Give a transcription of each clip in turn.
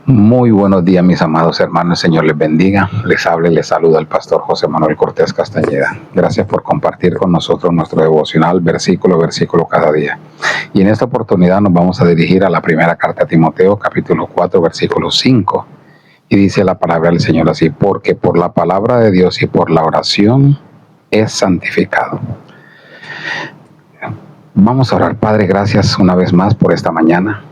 Muy buenos días, mis amados hermanos. El Señor les bendiga. Les habla y les saluda el pastor José Manuel Cortés Castañeda. Gracias por compartir con nosotros nuestro devocional versículo a versículo cada día. Y en esta oportunidad nos vamos a dirigir a la primera carta a Timoteo, capítulo 4, versículo 5. Y dice la palabra del Señor así: porque por la palabra de Dios y por la oración es santificado. Vamos a orar. Padre, gracias una vez más por esta mañana,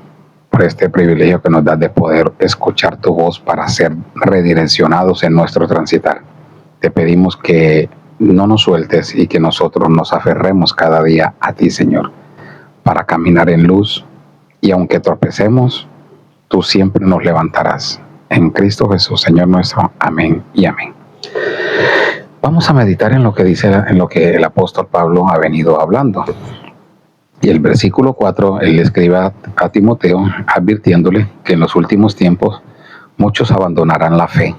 por este privilegio que nos das de poder escuchar tu voz para ser redireccionados en nuestro transitar. Te pedimos que no nos sueltes y que nosotros nos aferremos cada día a ti, Señor, para caminar en luz, y aunque tropecemos, tú siempre nos levantarás. En Cristo Jesús, Señor nuestro. Amén y amén. Vamos a meditar en lo que dice, en lo que el apóstol Pablo ha venido hablando. Y el versículo 4, él le escribe a Timoteo advirtiéndole que en los últimos tiempos muchos abandonarán la fe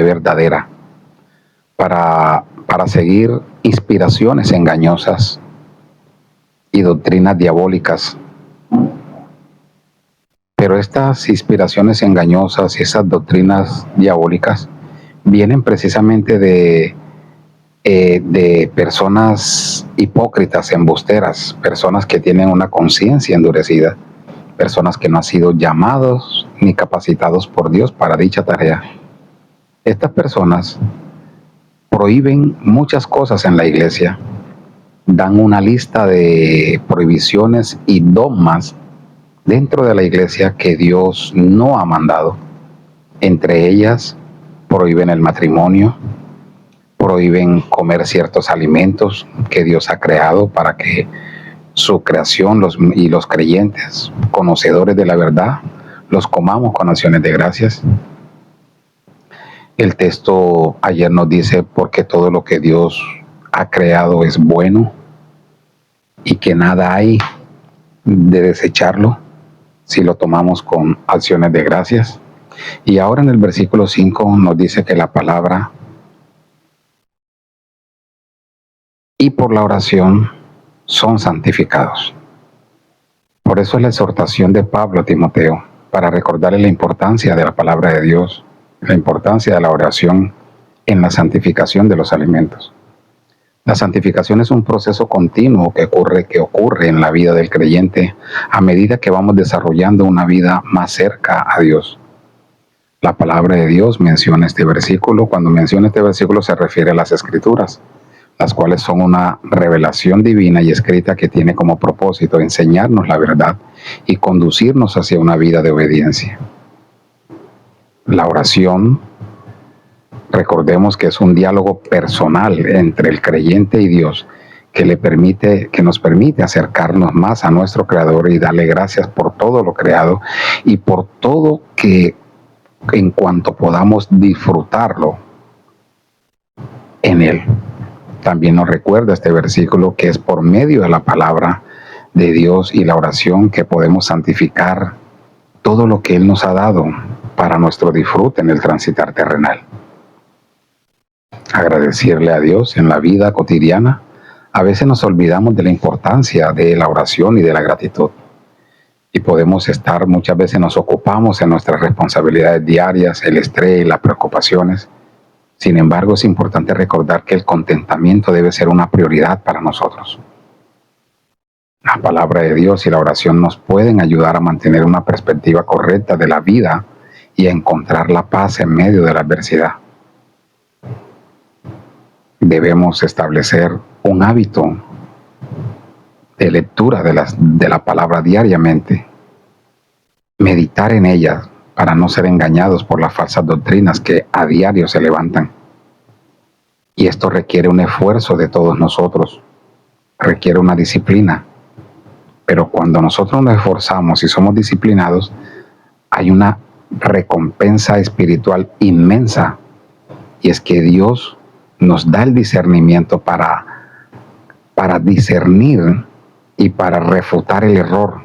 verdadera, para seguir inspiraciones engañosas y doctrinas diabólicas. Pero estas inspiraciones engañosas y esas doctrinas diabólicas vienen precisamente de personas hipócritas, embusteras, personas que tienen una conciencia endurecida, personas que no han sido llamados ni capacitados por Dios para dicha tarea. Estas personas prohíben muchas cosas en la iglesia, dan una lista de prohibiciones y dogmas dentro de la iglesia que Dios no ha mandado. Entre ellas, prohíben el matrimonio, prohíben comer ciertos alimentos que Dios ha creado para que su creación y los creyentes, conocedores de la verdad, los comamos con acciones de gracias. El texto ayer nos dice: porque todo lo que Dios ha creado es bueno y que nada hay de desecharlo si lo tomamos con acciones de gracias. Y ahora en el versículo 5 nos dice que la palabra y por la oración son santificados. Por eso es la exhortación de Pablo a Timoteo, para recordarle la importancia de la palabra de Dios, la importancia de la oración en la santificación de los alimentos. La santificación es un proceso continuo que ocurre en la vida del creyente a medida que vamos desarrollando una vida más cerca a Dios. La palabra de Dios menciona este versículo. Cuando menciona este versículo se refiere a las Escrituras, las cuales son una revelación divina y escrita que tiene como propósito enseñarnos la verdad y conducirnos hacia una vida de obediencia. La oración, recordemos que es un diálogo personal entre el creyente y Dios, que nos permite acercarnos más a nuestro Creador y darle gracias por todo lo creado y por todo que, en cuanto podamos disfrutarlo en Él. También nos recuerda este versículo que es por medio de la palabra de Dios y la oración que podemos santificar todo lo que Él nos ha dado para nuestro disfrute en el transitar terrenal. Agradecerle a Dios en la vida cotidiana. A veces nos olvidamos de la importancia de la oración y de la gratitud. Y podemos estar, muchas veces nos ocupamos en nuestras responsabilidades diarias, el estrés, las preocupaciones. Sin embargo, es importante recordar que el contentamiento debe ser una prioridad para nosotros. La palabra de Dios y la oración nos pueden ayudar a mantener una perspectiva correcta de la vida y a encontrar la paz en medio de la adversidad. Debemos establecer un hábito de lectura de la palabra diariamente, meditar en ella para no ser engañados por las falsas doctrinas que a diario se levantan. Y esto requiere un esfuerzo de todos nosotros, requiere una disciplina. Pero cuando nosotros nos esforzamos y somos disciplinados, hay una recompensa espiritual inmensa, y es que Dios nos da el discernimiento para discernir y para refutar el error.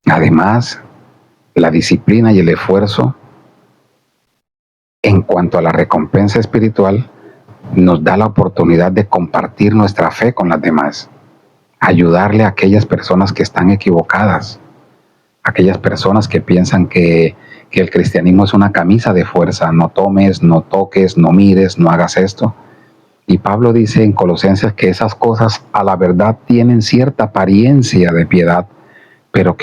Además, la disciplina y el esfuerzo en cuanto a la recompensa espiritual nos da la oportunidad de compartir nuestra fe con las demás, ayudarle a aquellas personas que están equivocadas, aquellas personas que piensan que el cristianismo es una camisa de fuerza, no tomes, no toques, no mires, no hagas esto. Y Pablo dice en Colosenses que esas cosas a la verdad tienen cierta apariencia de piedad, pero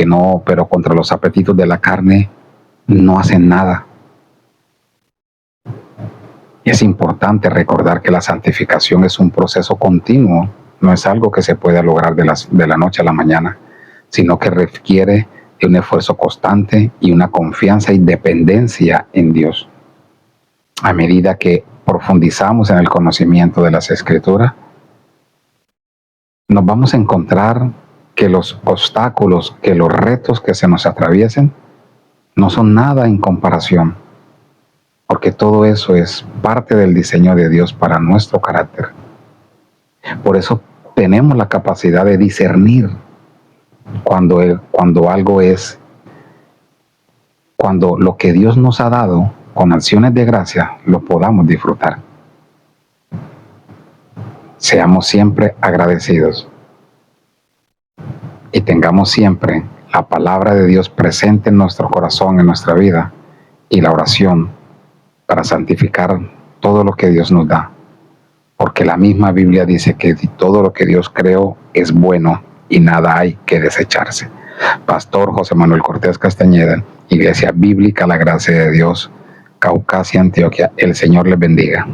contra los apetitos de la carne no hacen nada. Y es importante recordar que la santificación es un proceso continuo, no es algo que se pueda lograr de la noche a la mañana, sino que requiere de un esfuerzo constante y una confianza y dependencia en Dios. A medida que profundizamos en el conocimiento de las Escrituras, nos vamos a encontrar que los obstáculos, que los retos que se nos atraviesen, no son nada en comparación, porque todo eso es parte del diseño de Dios para nuestro carácter. Por eso tenemos la capacidad de discernir cuando lo que Dios nos ha dado con acciones de gracia, lo podamos disfrutar. Seamos siempre agradecidos y tengamos siempre la palabra de Dios presente en nuestro corazón, en nuestra vida, y la oración para santificar todo lo que Dios nos da. Porque la misma Biblia dice que todo lo que Dios creó es bueno y nada hay que desecharse. Pastor José Manuel Cortés Castañeda, Iglesia Bíblica La Gracia de Dios, Caucasia, Antioquia. El Señor les bendiga.